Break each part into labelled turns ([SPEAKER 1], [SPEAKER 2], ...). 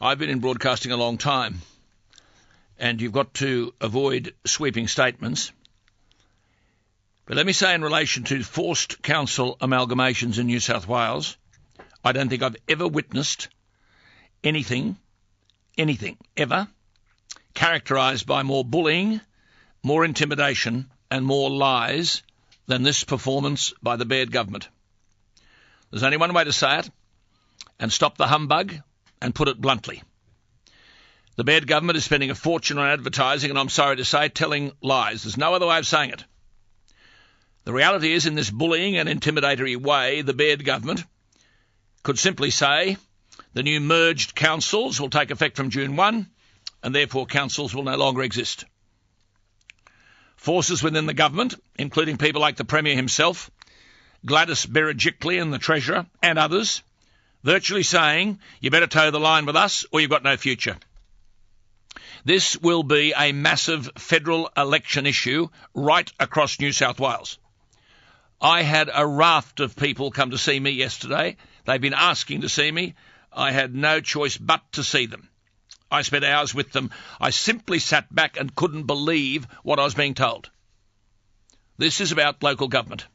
[SPEAKER 1] I've been in broadcasting a long time, and you've got to avoid sweeping statements. But let me say, in relation to forced council amalgamations in New South Wales, I don't think I've ever witnessed anything ever, characterised by more bullying, more intimidation and more lies than this performance by the Baird government. There's only one way to say it, and stop the humbug and put it bluntly. The Baird government is spending a fortune on advertising, and I'm sorry to say, telling lies. There's no other way of saying it. The reality is, in this bullying and intimidatory way, the Baird government could simply say the new merged councils will take effect from June 1, and therefore councils will no longer exist. Forces within the government, including people like the Premier himself, Gladys Berejiklian and the Treasurer, and others, virtually saying, you better toe the line with us or you've got no future. This will be a massive federal election issue right across New South Wales. I had a raft of people come to see me yesterday. They've been asking to see me. I had no choice but to see them. I spent hours with them. I simply sat back and couldn't believe what I was being told. This is about local government.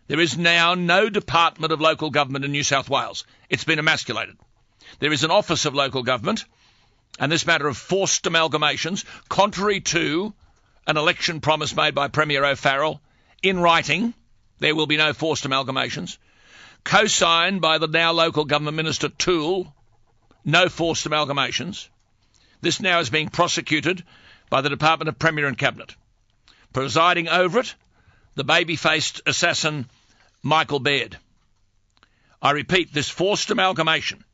[SPEAKER 1] There is now no Department of Local Government in New South Wales. It's been emasculated. There is an Office of Local Government, and this matter of forced amalgamations, contrary to an election promise made by Premier O'Farrell, in writing, there will be no forced amalgamations, co-signed by the now Local Government Minister Toole, no forced amalgamations. This now is being prosecuted by the Department of Premier and Cabinet. Presiding over it, the baby-faced assassin Michael Baird. I repeat, this forced amalgamation,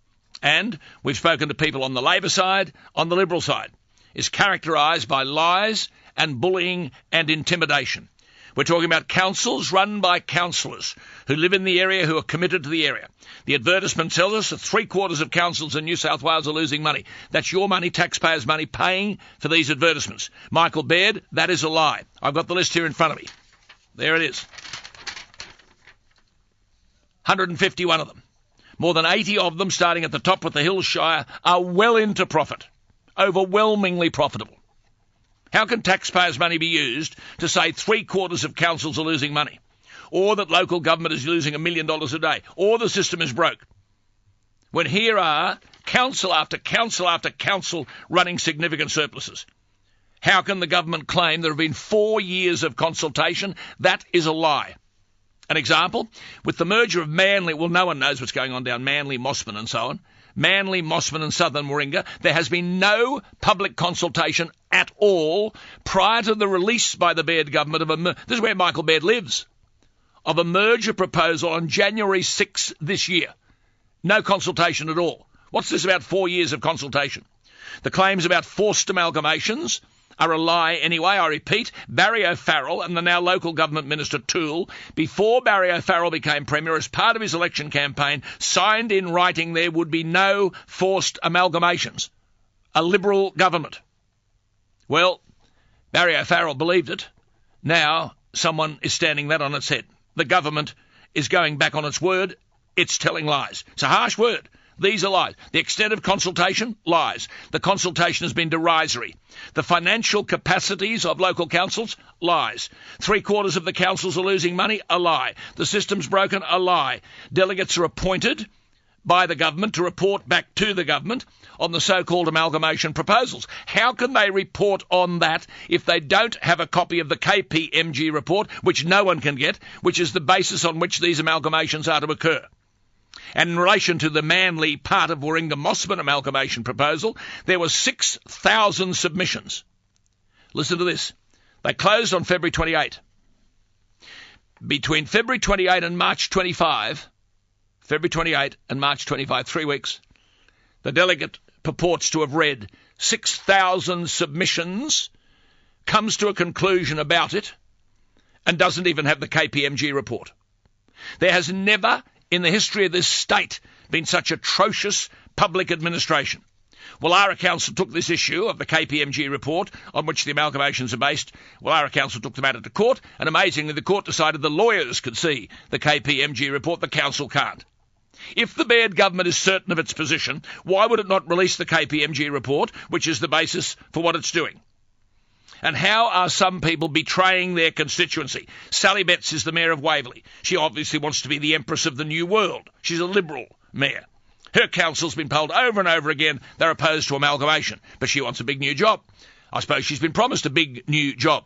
[SPEAKER 1] and we've spoken to people on the Labor side, on the Liberal side, is characterised by lies and bullying and intimidation. We're talking about councils run by councillors who live in the area, who are committed to the area. The advertisement tells us that 3/4 of councils in New South Wales are losing money. That's your money, taxpayers' money, paying for these advertisements. Michael Baird, that is a lie. I've got the list here in front of me. There it is. 151 of them. More than 80 of them, starting at the top with the Hills Shire, are well into profit. Overwhelmingly profitable. How can taxpayers' money be used to say 3/4 of councils are losing money? Or that local government is losing $1 million a day? Or the system is broke? When here are council after council after council running significant surpluses. How can the government claim there have been 4 years of consultation? That is a lie. An example, with the merger of Manly, well, no one knows what's going on down Manly, Mossman and so on. Manly, Mossman and Southern Warringah, there has been no public consultation at all prior to the release by the Baird government of this is where Michael Baird lives, of a merger proposal on January 6th this year. No consultation at all. What's this about 4 years of consultation? The claims about forced amalgamations are a lie anyway. I repeat, Barry O'Farrell and the now Local Government Minister Toole, before Barry O'Farrell became Premier, as part of his election campaign, signed in writing there would be no forced amalgamations. A Liberal government. Well, Barry O'Farrell believed it. Now someone is standing that on its head. The government is going back on its word. It's telling lies. It's a harsh word. These are lies. The extent of consultation, lies. The consultation has been derisory. The financial capacities of local councils, lies. 3/4 of the councils are losing money, a lie. The system's broken, a lie. Delegates are appointed by the government to report back to the government on the so-called amalgamation proposals. How can they report on that if they don't have a copy of the KPMG report, which no one can get, which is the basis on which these amalgamations are to occur? And in relation to the Manly part of Warringah-Mossman amalgamation proposal, there were 6,000 submissions. Listen to this. They closed on February 28. Between February 28 and March 25, February 28 and March 25, 3 weeks, the delegate purports to have read 6,000 submissions, comes to a conclusion about it, and doesn't even have the KPMG report. There has never in the history of this state been such atrocious public administration. Woollahra Council took this issue of the KPMG report on which the amalgamations are based. Woollahra Council took the matter to court, and amazingly the court decided the lawyers could see the KPMG report, the council can't. If the Baird government is certain of its position, why would it not release the KPMG report, which is the basis for what it's doing? And how are some people betraying their constituency? Sally Betts is the mayor of Waverley. She obviously wants to be the empress of the new world. She's a Liberal mayor. Her council's been polled over and over again. They're opposed to amalgamation, but she wants a big new job. I suppose she's been promised a big new job.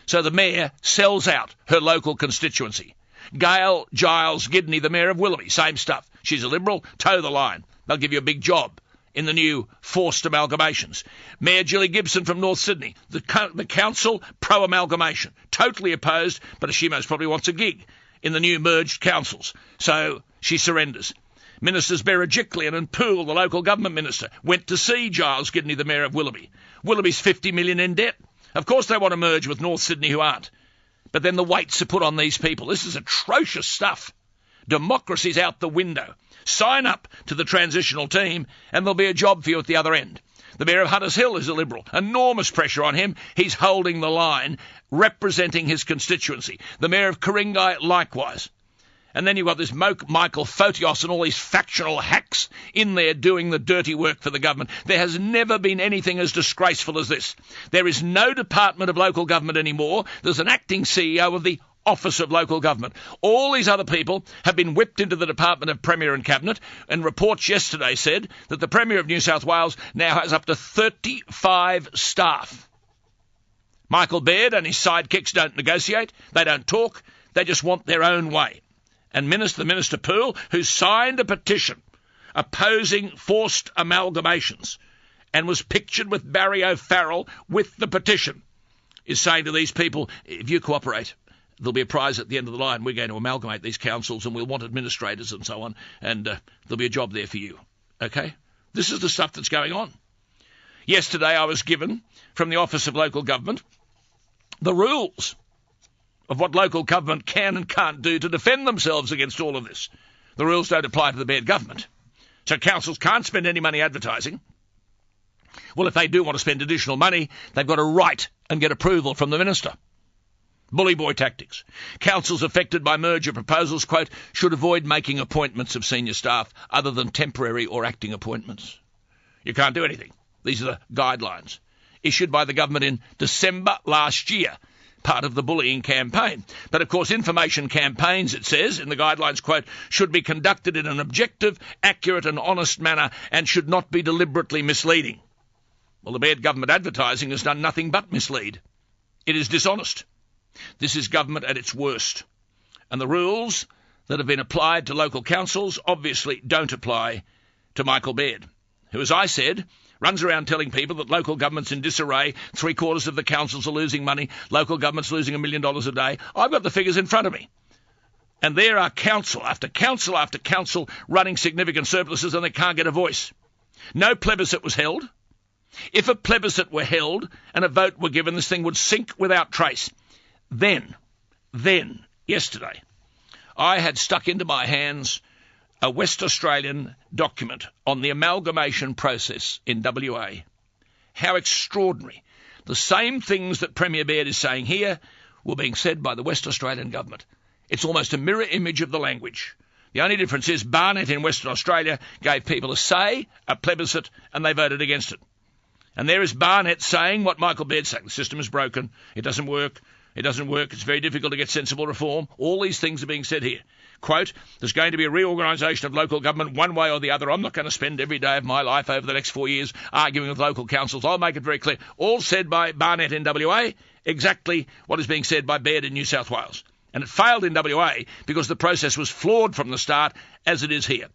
[SPEAKER 1] So the mayor sells out her local constituency. Gail Giles Gidney, the mayor of Willoughby, same stuff. She's a Liberal, toe the line. They'll give you a big job in the new forced amalgamations. Mayor Gilly Gibson from North Sydney, the council pro-amalgamation, totally opposed, but she most probably wants a gig in the new merged councils. So she surrenders. Ministers Berejiklian and Poole, the local government minister, went to see Giles Gidney, the mayor of Willoughby. Willoughby's $50 million in debt. Of course they want to merge with North Sydney, who aren't. But then the weights are put on these people. This is atrocious stuff. Democracy's out the window. Sign up to the transitional team and there'll be a job for you at the other end. The Mayor of Hunters Hill is a Liberal. Enormous pressure on him. He's holding the line, representing his constituency. The Mayor of Ku-ring-gai, likewise. And then you've got this Michael Photios and all these factional hacks in there doing the dirty work for the government. There has never been anything as disgraceful as this. There is no Department of Local Government anymore. There's an acting CEO of the Office of Local Government. All these other people have been whipped into the Department of Premier and Cabinet, and reports yesterday said that the Premier of New South Wales now has up to 35 staff. Michael Baird and his sidekicks don't negotiate, they don't talk, they just want their own way. And Minister Poole, who signed a petition opposing forced amalgamations and was pictured with Barry O'Farrell with the petition, is saying to these people, if you cooperate, there'll be a prize at the end of the line. We're going to amalgamate these councils and we'll want administrators and so on, and there'll be a job there for you. Okay? This is the stuff that's going on. Yesterday I was given, from the Office of Local Government, the rules of what local government can and can't do to defend themselves against all of this. The rules don't apply to the Baird government. So councils can't spend any money advertising. Well, if they do want to spend additional money, they've got to write and get approval from the minister. Bully boy tactics. Councils affected by merger proposals, quote, should avoid making appointments of senior staff other than temporary or acting appointments. You can't do anything. These are the guidelines issued by the government in December last year, part of the bullying campaign. But, of course, information campaigns, it says in the guidelines, quote, should be conducted in an objective, accurate and honest manner and should not be deliberately misleading. Well, the Baird government advertising has done nothing but mislead. It is dishonest. This is government at its worst. And the rules that have been applied to local councils obviously don't apply to Michael Baird, who, as I said, runs around telling people that local government's in disarray, 3/4 of the councils are losing money, local government's losing $1 million a day. I've got the figures in front of me. And there are council after council after council running significant surpluses and they can't get a voice. No plebiscite was held. If a plebiscite were held and a vote were given, this thing would sink without trace. Then, yesterday, I had stuck into my hands a West Australian document on the amalgamation process in WA. How extraordinary. The same things that Premier Baird is saying here were being said by the West Australian government. It's almost a mirror image of the language. The only difference is Barnett in Western Australia gave people a say, a plebiscite, and they voted against it. And there is Barnett saying what Michael Baird's saying. The system is broken. It doesn't work. It's very difficult to get sensible reform. All these things are being said here. Quote, there's going to be a reorganisation of local government one way or the other. I'm not going to spend every day of my life over the next 4 years arguing with local councils. I'll make it very clear. All said by Barnett in WA, exactly what is being said by Baird in New South Wales. And it failed in WA because the process was flawed from the start, as it is here,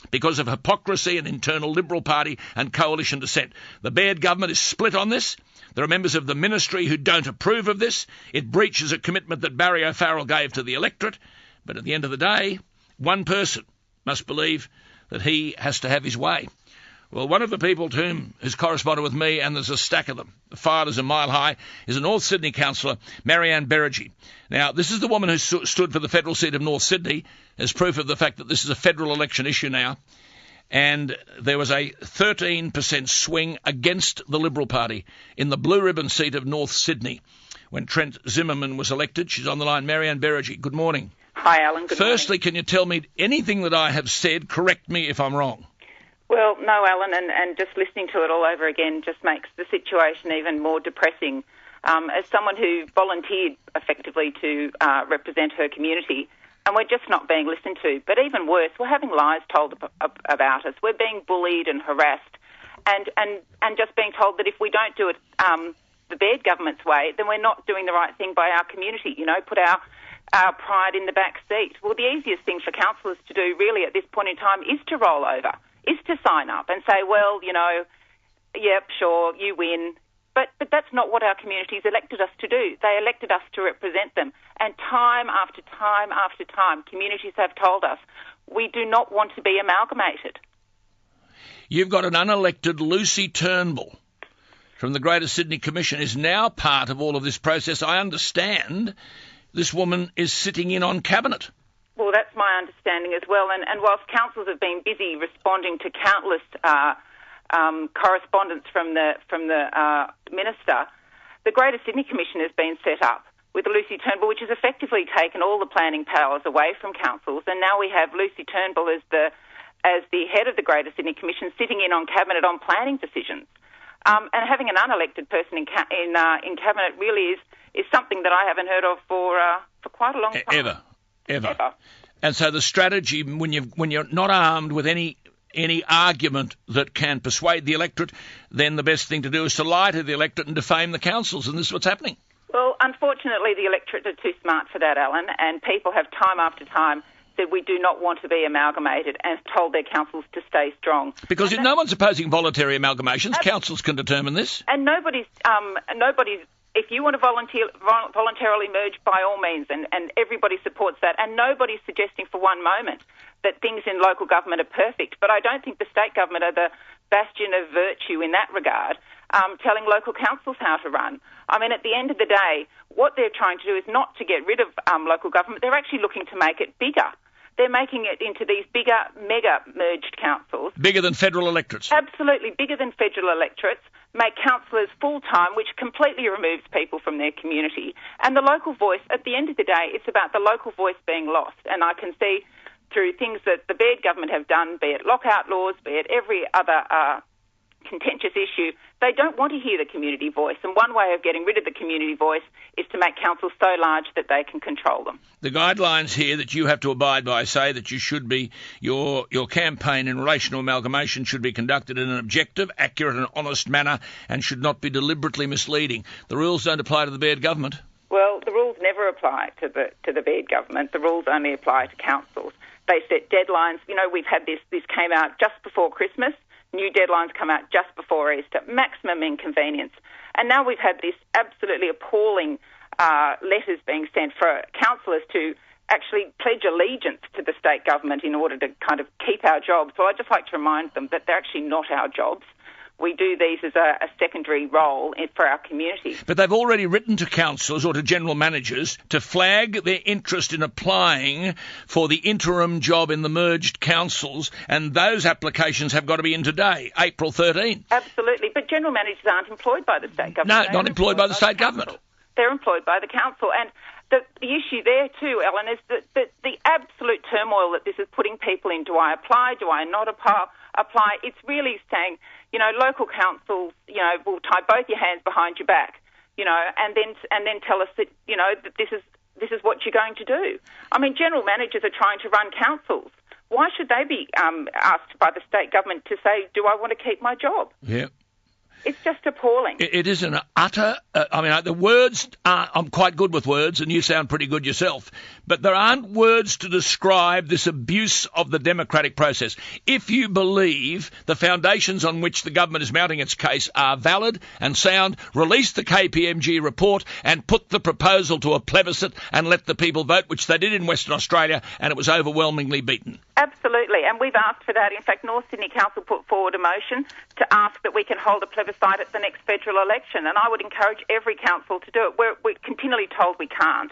[SPEAKER 1] because of hypocrisy and internal Liberal Party and coalition dissent. The Baird government is split on this. There are members of the ministry who don't approve of this. It breaches a commitment that Barry O'Farrell gave to the electorate. But at the end of the day, one person must believe that he has to have his way. Well, one of the people to whom has corresponded with me, and there's a stack of them, the file is a mile high, is a North Sydney councillor, Marianne Berejiklian. Now, this is the woman who stood for the federal seat of North Sydney as proof of the fact that this is a federal election issue now. And there was a 13% swing against the Liberal Party in the blue ribbon seat of North Sydney when Trent Zimmerman was elected. She's on the line. Marianne Berejiklian, good morning.
[SPEAKER 2] Hi, Alan. Good
[SPEAKER 1] Firstly,
[SPEAKER 2] morning.
[SPEAKER 1] can you tell me anything that I have said, correct me if I'm wrong?
[SPEAKER 2] Well, no, Alan, and just listening to it all over again just makes the situation even more depressing. As someone who volunteered effectively to represent her community, and we're just not being listened to. But even worse, we're having lies told about us. We're being bullied and harassed, and just being told that if we don't do it the Baird government's way, then we're not doing the right thing by our community. You know, put our pride in the back seat. Well, the easiest thing for councillors to do really at this point in time is to roll over, is to sign up and say, well, you know, yep, sure, you win. But that's not what our communities elected us to do. They elected us to represent them. And time after time after time, communities have told us, we do not want to be amalgamated.
[SPEAKER 1] You've got an unelected Lucy Turnbull from the Greater Sydney Commission is now part of all of this process. I understand this woman is sitting in on Cabinet.
[SPEAKER 2] Well, that's my understanding as well. And whilst councils have been busy responding to countless correspondence from the minister, the Greater Sydney Commission has been set up with Lucy Turnbull, which has effectively taken all the planning powers away from councils, and now we have Lucy Turnbull as the head of the Greater Sydney Commission sitting in on Cabinet on planning decisions. And having an unelected person in Cabinet really is something that I haven't heard of for quite a long time.
[SPEAKER 1] Ever. And so the strategy, when you're not armed with any argument that can persuade the electorate, then the best thing to do is to lie to the electorate and defame the councils, and this is what's happening.
[SPEAKER 2] Well, unfortunately, the electorate are too smart for that, Alan, and people have time after time said we do not want to be amalgamated and told their councils to stay strong.
[SPEAKER 1] Because if no one's opposing voluntary amalgamations, councils can determine this.
[SPEAKER 2] And nobody's if you want to voluntarily merge, by all means, and everybody supports that, and nobody's suggesting for one moment that things in local government are perfect, but I don't think the state government are the bastion of virtue in that regard, telling local councils how to run. I mean, at the end of the day, what they're trying to do is not to get rid of local government, they're actually looking to make it bigger. They're making it into these bigger, mega merged councils. Bigger than federal electorates? Absolutely, bigger than federal electorates. Make councillors full-time, which completely removes people from their community. And the local voice, at the end of the day, it's about the local voice being lost. And I can see through things that the Baird government have done, be it lockout laws, be it every other contentious issue, they don't want to hear the community voice. And one way of getting rid of the community voice is to make councils so large that they can control them. The guidelines here that you have to abide by say that you should be, your campaign in relation to amalgamation should be conducted in an objective, accurate and honest manner and should not be deliberately misleading. The rules don't apply to the Baird government. Well, the rules never apply to the Baird government. The rules only apply to councils. They set deadlines. You know, we've had this came out just before Christmas. New deadlines come out just before Easter, maximum inconvenience. And now we've had this absolutely appalling letters being sent for councillors to actually pledge allegiance to the state government in order to kind of keep our jobs. So I'd just like to remind them that they're actually not our jobs. We do these as a secondary role for our community. But they've already written to councillors or to general managers to flag their interest in applying for the interim job in the merged councils, and those applications have got to be in today, April 13. Absolutely, but general managers aren't employed by the state government. No, not employed by the state government. They're employed by the council, and the issue there too, Ellen, is that the absolute turmoil that this is putting people in. Do I apply? Do I not apply? It's really saying, you know, local councils, you know, will tie both your hands behind your back, you know, and then tell us that, you know, that this is what you're going to do. I mean, general managers are trying to run councils. Why should they be asked by the state government to say, do I want to keep my job? Yeah. It's just appalling. It is an utter... the words are... I'm quite good with words, and you sound pretty good yourself. But there aren't words to describe this abuse of the democratic process. If you believe the foundations on which the government is mounting its case are valid and sound, release the KPMG report and put the proposal to a plebiscite and let the people vote, which they did in Western Australia, and it was overwhelmingly beaten. Absolutely, and we've asked for that. In fact, North Sydney Council put forward a motion to ask that we can hold a plebiscite at the next federal election, and I would encourage every council to do it. We're continually told we can't,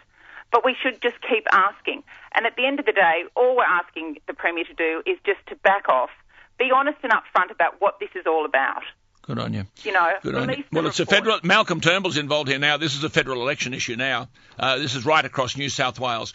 [SPEAKER 2] but we should just keep asking. And at the end of the day, all we're asking the Premier to do is just to back off, be honest and upfront about what this is all about. Good on you. You know, good on you. Well, it's a federal... Malcolm Turnbull's involved here now. This is a federal election issue now. This is right across New South Wales.